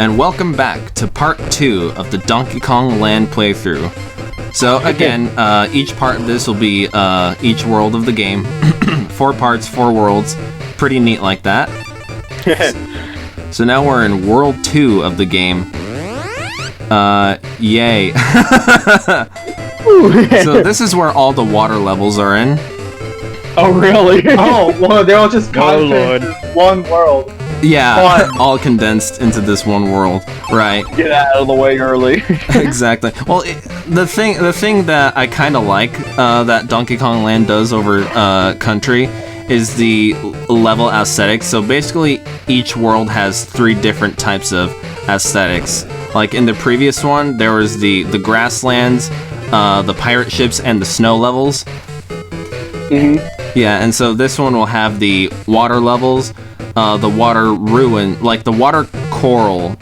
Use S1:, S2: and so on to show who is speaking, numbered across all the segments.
S1: and welcome back to part 2 of the Donkey Kong Land playthrough. So again, each part of this will be each world of the game. 4 parts, 4 worlds. Pretty neat like that. So now we're in World 2 of the game. Yay. So this is where all the water levels are in.
S2: Oh really?
S3: Oh, well, they're all just concentrated in one world.
S1: Yeah, all condensed into this one world, right?
S2: Get out of the way early.
S1: Exactly. Well, the thing that I kind of like that Donkey Kong Land does over Country is the level aesthetics. So basically, each world has 3 different types of aesthetics. Like in the previous one, there was the grasslands, the pirate ships, and the snow levels.
S2: Mm-hmm.
S1: Yeah, and so this one will have the water levels. The water ruin, like the water coral,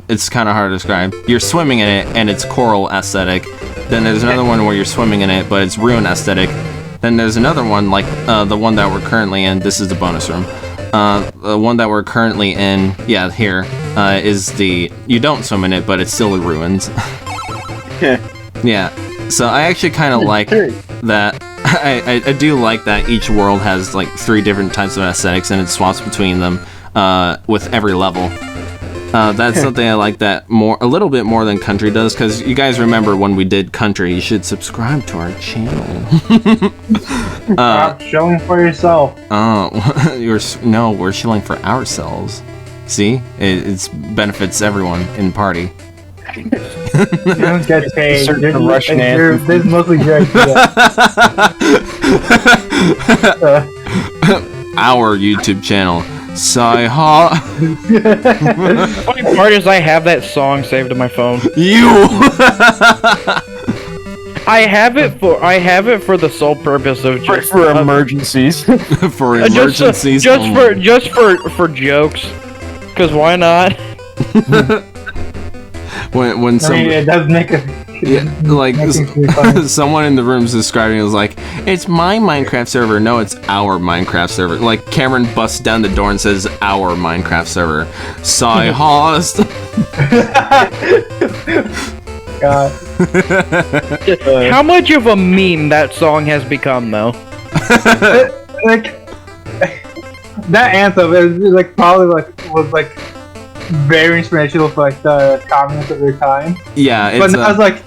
S1: it's kind of hard to describe. You're swimming in it, and it's coral aesthetic. Then there's another one where you're swimming in it, but it's ruin aesthetic. Then there's another one, like the one that we're currently in. This is the bonus room. The one that we're currently in, yeah, here, is the... You don't swim in it, but it's still the ruins. Yeah, so I actually kind of like that. I do like that each world has like 3 different types of aesthetics and it swaps between them with every level. That's something I like that a little bit more than Country does, because you guys remember when we did Country, you should subscribe to our channel.
S3: Stop showing for yourself.
S1: Oh, we're shilling for ourselves. See, it benefits everyone in the party.
S3: You don't get paid. This is mostly your idea.
S1: Our YouTube channel. Sci-ha.
S4: The funny part is I have that song saved on my phone.
S1: You.
S4: I have it for the sole purpose of just
S2: for emergencies.
S1: For emergencies.
S4: Just for jokes. Cause why not?
S1: When somebody,
S3: it does make it.
S1: Yeah, like someone in the room's describing it was like, it's my Minecraft server. No, it's our Minecraft server. Like Cameron busts down the door and says, our Minecraft server. Sci-host.
S3: God.
S4: How much of a meme that song has become, though?
S3: Like that anthem is like probably was very inspirational for like the comments of their time.
S1: Yeah, it's
S3: but I was like,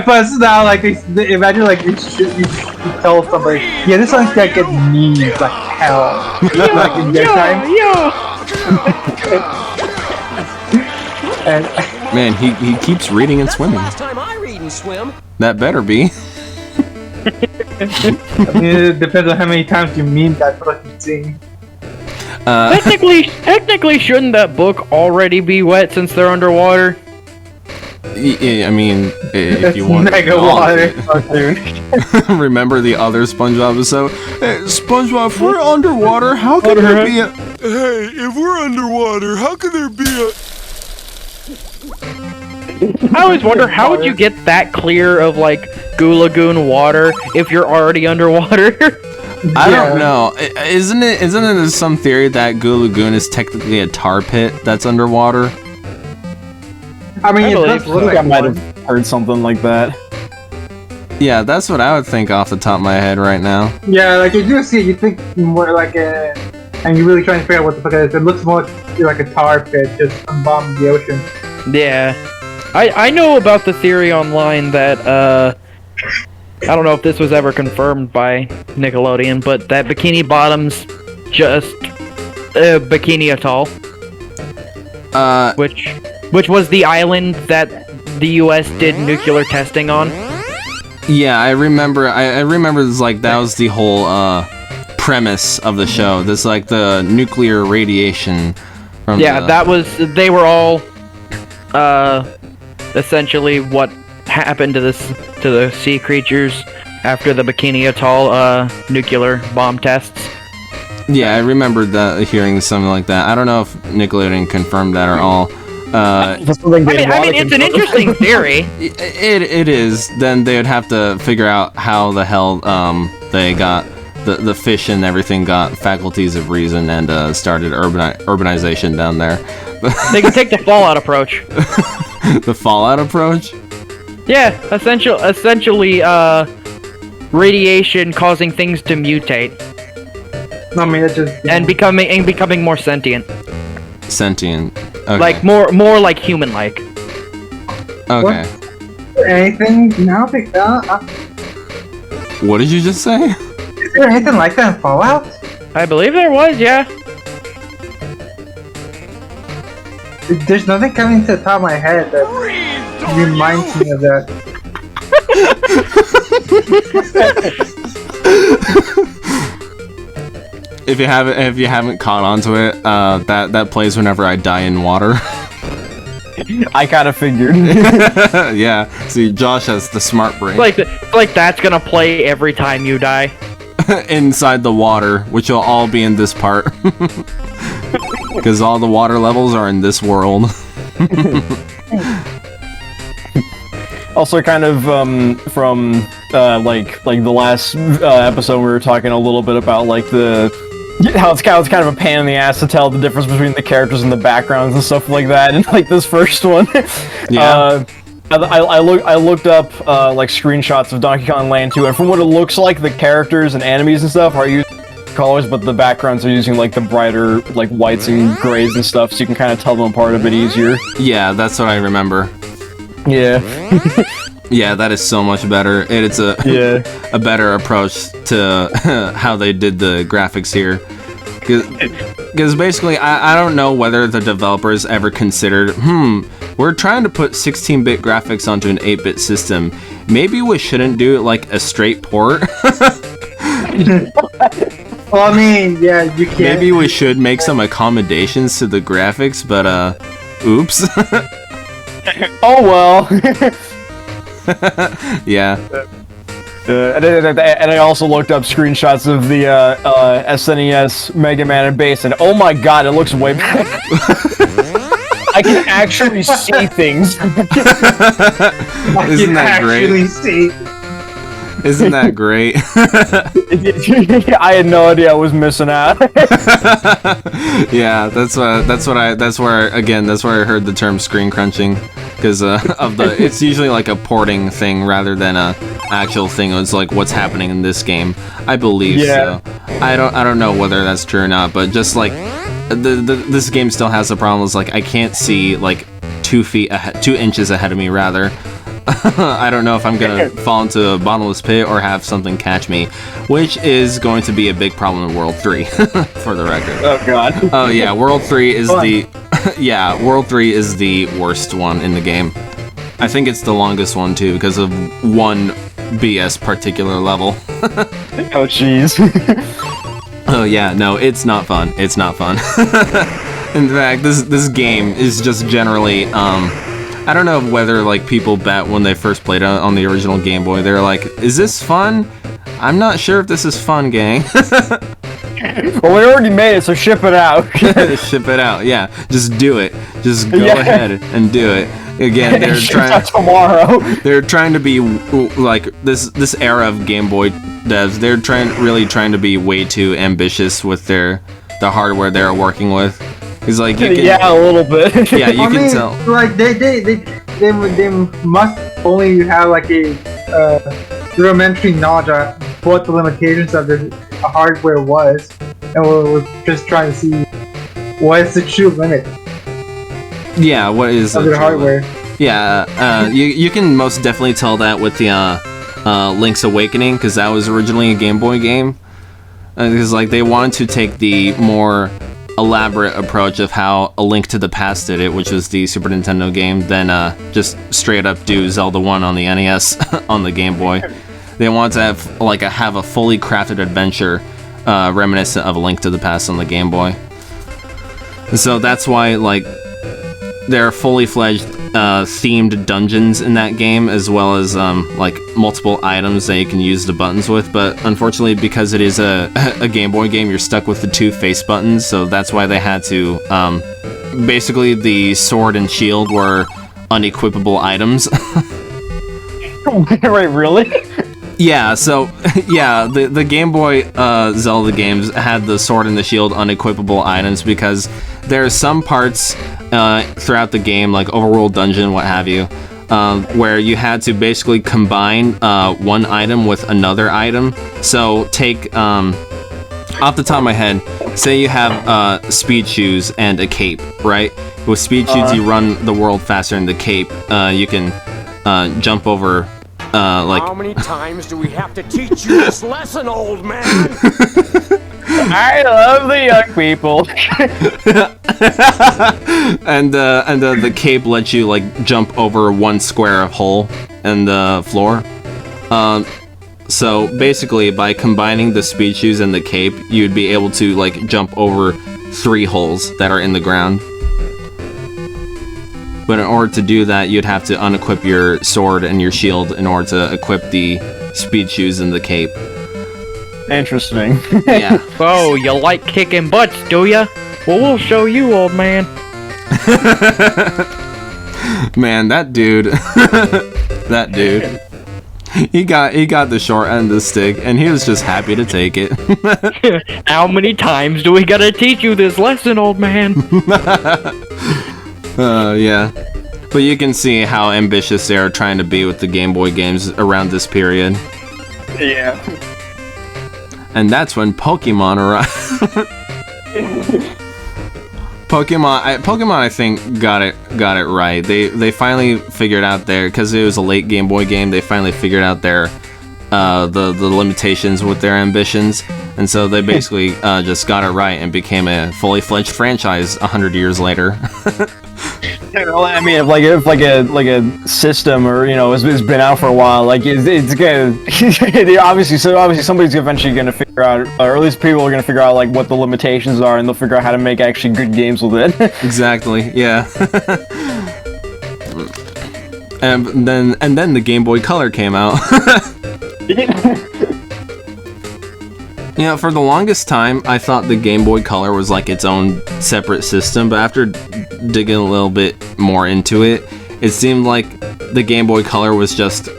S3: but now like imagine like you tell somebody, yeah, this song's gonna get memes like hell, like in their time. And
S1: man, he keeps reading and swimming.
S5: Last time I read and swim.
S1: That better be.
S3: I mean, it depends on how many times you meme that fucking thing.
S4: Technically, shouldn't that book already be wet since they're underwater?
S1: Yeah, I mean, if you want
S3: mega water.
S1: Remember the other SpongeBob episode? Hey, SpongeBob, if we're underwater, how could there be a... Hey, if we're underwater, how could there be a...
S4: I always wonder, how would you get that clear of, like, Goo Lagoon water if you're already underwater?
S1: I don't know. Isn't it some theory that Goo Lagoon is technically a tar pit that's underwater?
S3: I mean, it does look like
S2: I might have heard something like that.
S1: Yeah, that's what I would think off the top of my head right now.
S3: Yeah, like you do see it, you think more like a, and you're really trying to figure out what the fuck it is. It looks more like a tar pit just on the bottom of the ocean.
S4: Yeah. I know about the theory online that, I don't know if this was ever confirmed by Nickelodeon, but that Bikini Bottom's just Bikini Atoll. Which was the island that the US did nuclear testing on.
S1: Yeah, I remember this, like, that was the whole premise of the show. This, like, the nuclear radiation from
S4: they were all essentially what happened to the sea creatures after the Bikini Atoll nuclear bomb tests.
S1: Yeah, I remember hearing something like that. I don't know if Nickelodeon confirmed that or all.
S4: I mean, it's an interesting theory.
S1: It is. Then they would have to figure out how the hell they got the fish and everything got faculties of reason and started urbanization down there.
S4: They can take the Fallout approach.
S1: The Fallout approach?
S4: Yeah, essentially, radiation causing things to mutate
S3: I mean, it's just
S4: and becoming more sentient,
S1: Sentient. Okay.
S4: like more like human-like.
S1: Okay.
S3: anything. No,
S1: What did you just say?
S3: is there anything like that in Fallout?
S4: I believe there was, yeah.
S3: There's nothing coming to the top of my head that reminds me of that.
S1: If you haven't caught on to it, that plays whenever I die in water.
S2: I kind of figured.
S1: Yeah. See, Josh has the smart brain.
S4: Like that's gonna play every time you die.
S1: Inside the water, which will all be in this part. Because all the water levels are in this world.
S2: Also, kind of from like the last episode, we were talking a little bit about like how it's kind of a pain in the ass to tell the difference between the characters and the backgrounds and stuff like that. And like this first one,
S1: Yeah.
S2: I looked up like screenshots of Donkey Kong Land 2, and from what it looks like, the characters and enemies and stuff are using colors, but the backgrounds are using like the brighter like whites and grays and stuff, so you can kind of tell them apart a bit easier.
S1: Yeah, that's what I remember.
S2: Yeah.
S1: Yeah, that is so much better. It's a a better approach to how they did the graphics here. Because basically, I don't know whether the developers ever considered, we're trying to put 16-bit graphics onto an 8-bit system. Maybe we shouldn't do it like a straight port.
S3: Well, I mean, yeah, you can't.
S1: Maybe we should make some accommodations to the graphics, but oops.
S2: Oh well.
S1: Yeah.
S2: And I also looked up screenshots of the SNES Mega Man and Bass, and oh my god, it looks way better. I can actually see things.
S1: Isn't that great? Isn't that great?
S2: I had no idea I was missing out.
S1: Yeah, that's where I heard the term screen crunching, because it's usually like a porting thing rather than a actual thing. It's like what's happening in this game. I believe so. I don't know whether that's true or not, but just like this game still has the problem. Is like I can't see like 2 inches ahead of me rather. I don't know if I'm gonna fall into a bottomless pit or have something catch me, which is going to be a big problem in World 3, for the record.
S2: Oh god.
S1: Oh yeah, World 3 is World 3 is the worst one in the game. I think it's the longest one too, because of one BS particular level.
S2: Oh jeez.
S1: Oh yeah, no, it's not fun. It's not fun. In fact, this game is just generally I don't know whether like people bet when they first played it on the original Game Boy. They're like, "Is this fun? I'm not sure if this is fun, gang."
S2: Well, we already made it, so ship it out.
S1: Ship it out. Yeah, just do it. Just go ahead and do it. Again, they're trying
S2: tomorrow.
S1: They're trying to be like this era of Game Boy devs. They're really trying to be way too ambitious with the hardware they're working with. He's like, you can,
S2: yeah, a little bit.
S1: Yeah, you can tell.
S3: Like they must only have like a rudimentary knowledge of what the limitations of the hardware was, and we're just trying to see what is the true limit.
S1: Yeah, what is
S3: of the hardware?
S1: Yeah, you can most definitely tell that with the Link's Awakening, because that was originally a Game Boy game. Because like they wanted to take the more elaborate approach of how A Link to the Past did it, which was the Super Nintendo game, than just straight up do Zelda 1 on the NES on the Game Boy. They wanted to have a fully crafted adventure reminiscent of A Link to the Past on the Game Boy. And so that's why like there are fully fledged themed dungeons in that game, as well as like multiple items that you can use the buttons with. But unfortunately, because it is a Game Boy game, you're stuck with the 2 face buttons. So that's why they had to basically the sword and shield were unequipable items.
S2: Wait, really?
S1: Yeah, so yeah, the Game Boy Zelda games had the sword and the shield unequipable items because there are some parts throughout the game, like overworld dungeon, what have you, where you had to basically combine one item with another item. So take off the top of my head, say you have speed shoes and a cape, right? With speed shoes, you run the world faster, and the cape, you can jump over.
S5: How many times do we have to teach you this lesson, old man?
S2: I love the young people.
S1: and the cape lets you like jump over one square of hole in the floor. So basically, by combining the speed shoes and the cape, you'd be able to like jump over 3 holes that are in the ground. But in order to do that, you'd have to unequip your sword and your shield in order to equip the speed shoes and the cape.
S2: Interesting.
S1: Yeah.
S4: Oh, you like kicking butts, do ya? Well, we'll show you, old man.
S1: Man, that dude. That dude. He got the short end of the stick, and he was just happy to take it.
S4: How many times do we gotta teach you this lesson, old man?
S1: Yeah. But you can see how ambitious they are trying to be with the Game Boy games around this period.
S2: Yeah.
S1: And that's when Pokemon arrived. Pokemon, I think, got it right. They finally figured out because it was a late Game Boy game, they finally figured out their the limitations with their ambitions, and so they basically just got it right and became a fully fledged franchise 100 years later.
S2: I mean, if a system, or it's been out for a while, like it's gonna obviously somebody's eventually gonna figure out, or at least people are gonna figure out like what the limitations are, and they'll figure out how to make actually good games with it.
S1: Exactly. Yeah. and then the Game Boy Color came out. For the longest time, I thought the Game Boy Color was like its own separate system, but after digging a little bit more into it, it seemed like the Game Boy Color was just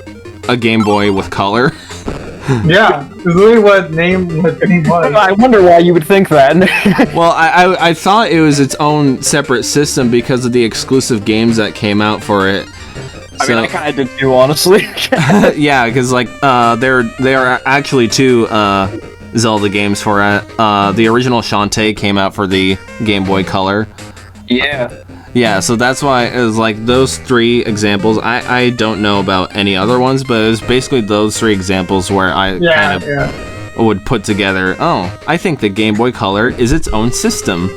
S1: a Game Boy with color.
S3: Yeah, it's literally what the name was.
S2: I wonder why you would think that.
S1: Well, I thought it was its own separate system because of the exclusive games that came out for it.
S2: I mean, I kind of did too, honestly.
S1: Yeah, because like there are actually 2 Zelda games for it. The original Shantae came out for the Game Boy Color.
S2: Yeah.
S1: Yeah, so that's why it was like those 3 examples. I don't know about any other ones, but it was basically those 3 examples where I kind of would put together, oh, I think the Game Boy Color is its own system.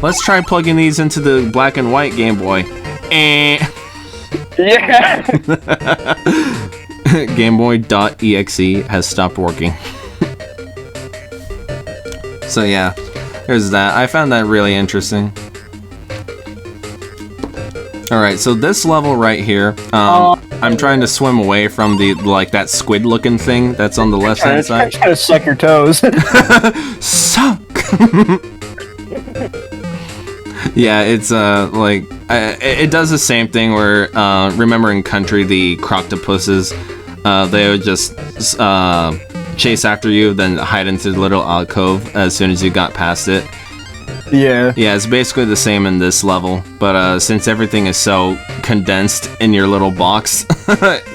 S1: Let's try plugging these into the black and white Game Boy.
S2: Yeah.
S1: GameBoy.exe has stopped working. So yeah, there's that. I found that really interesting. Alright, so this level right here, I'm trying to swim away from that squid looking thing that's on the left hand side.
S2: Try to suck your toes.
S1: Suck! Yeah, it's it does the same thing where remember in Country the croctopuses, they would just chase after you, then hide into the little alcove as soon as you got past it.
S2: Yeah.
S1: Yeah, it's basically the same in this level, but since everything is so condensed in your little box,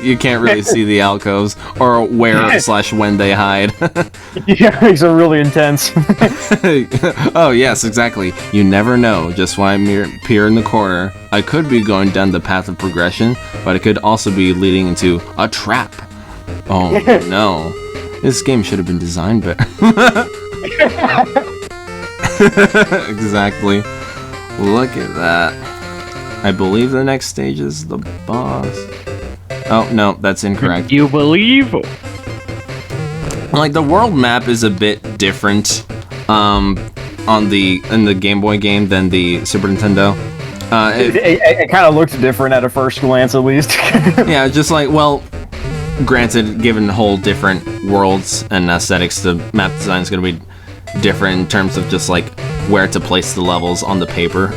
S1: you can't really see the alcoves or where/when they hide.
S2: Yeah, it makes it really intense.
S1: Oh yes, exactly. You never know just why I appear in the corner. I could be going down the path of progression, but it could also be leading into a trap. Oh no. This game should have been designed better. Exactly. Look at that. I believe the next stage is the boss. Oh, no, that's incorrect.
S4: You believe?
S1: Like, the world map is a bit different in the Game Boy game than the Super Nintendo.
S2: It kind of looks different at a first glance, at least.
S1: Yeah, just like, well, granted, given whole different worlds and aesthetics, the map design is going to be different in terms of just like where to place the levels on the paper.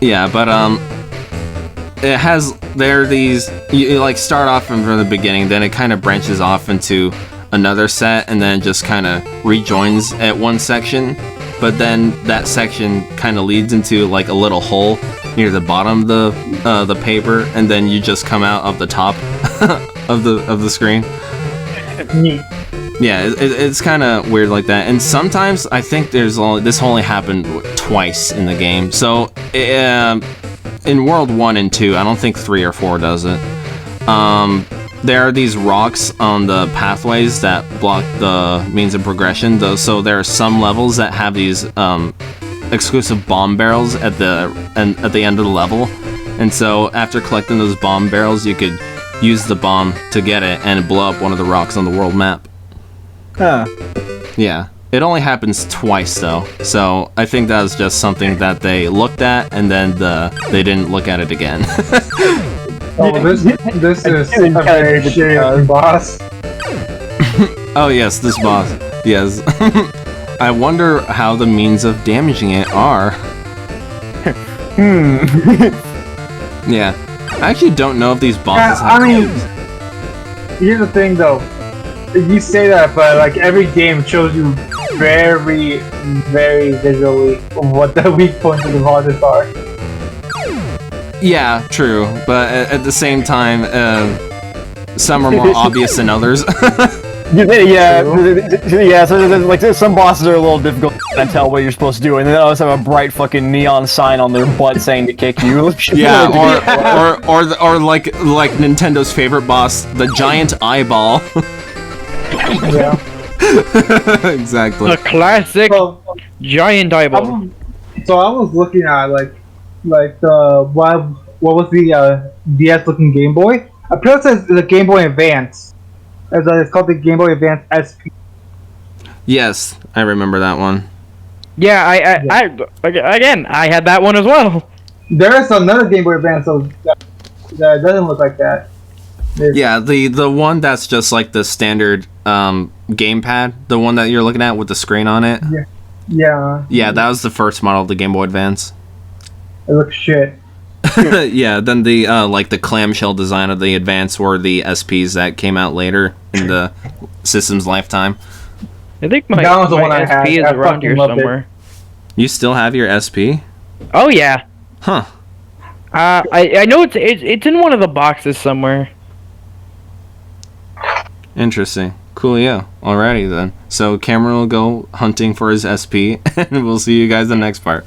S1: Yeah, but it has there are these you like start off from the beginning, then it kind of branches off into another set, and then just kind of rejoins at one section. But then that section kind of leads into like a little hole near the bottom of the paper, and then you just come out of the top of the screen.
S3: Neat.
S1: Yeah, it's kind of weird like that. And sometimes I think this only happened twice in the game. So in World 1 and 2, I don't think 3 or 4 does it. There are these rocks on the pathways that block the means of progression. So there are some levels that have these exclusive bomb barrels at the end of the level. And so after collecting those bomb barrels, you could use the bomb to get it and blow up one of the rocks on the world map.
S2: Huh.
S1: Yeah. It only happens twice though, so I think that was just something that they looked at and then they didn't look at it again.
S3: Oh, this is a very shitty boss.
S1: Oh yes, this boss. Yes. I wonder how the means of damaging it are. Yeah. I actually don't know if these bosses have clues.
S3: Here's the thing though. You say that, but like every game shows you very, very visually what the weak points of the bosses are.
S1: Yeah, true, but at the same time, some are more obvious than others.
S2: Yeah. So like some bosses are a little difficult to tell what you're supposed to do, and then others have a bright fucking neon sign on their butt saying to kick you.
S1: Yeah, or like Nintendo's favorite boss, the giant eyeball.
S3: Yeah.
S1: Exactly.
S4: A classic giant eyeball.
S3: So I was looking at like the what was the DS looking Game Boy? Apparently it's the Game Boy Advance. It's called the Game Boy Advance SP.
S1: Yes, I remember that one.
S4: Yeah, I had that one as well.
S3: There is another Game Boy Advance that doesn't look like that.
S1: Yeah, the one that's just like the standard gamepad, the one that you're looking at with the screen on it.
S3: Yeah.
S1: Yeah, that was the first model of the Game Boy Advance.
S3: It looks shit.
S1: Yeah, then the like the clamshell design of the Advance were the SPs that came out later in the system's lifetime.
S4: I think my
S3: That was the one I had.
S4: SP is
S3: I
S4: around here
S3: fucking loved it.
S4: somewhere.
S1: You still have your SP?
S4: Oh yeah.
S1: Huh.
S4: I know it's in one of the boxes somewhere.
S1: Interesting. Coolio. Alrighty then. So Cameron will go hunting for his SP, and we'll see you guys in the next part.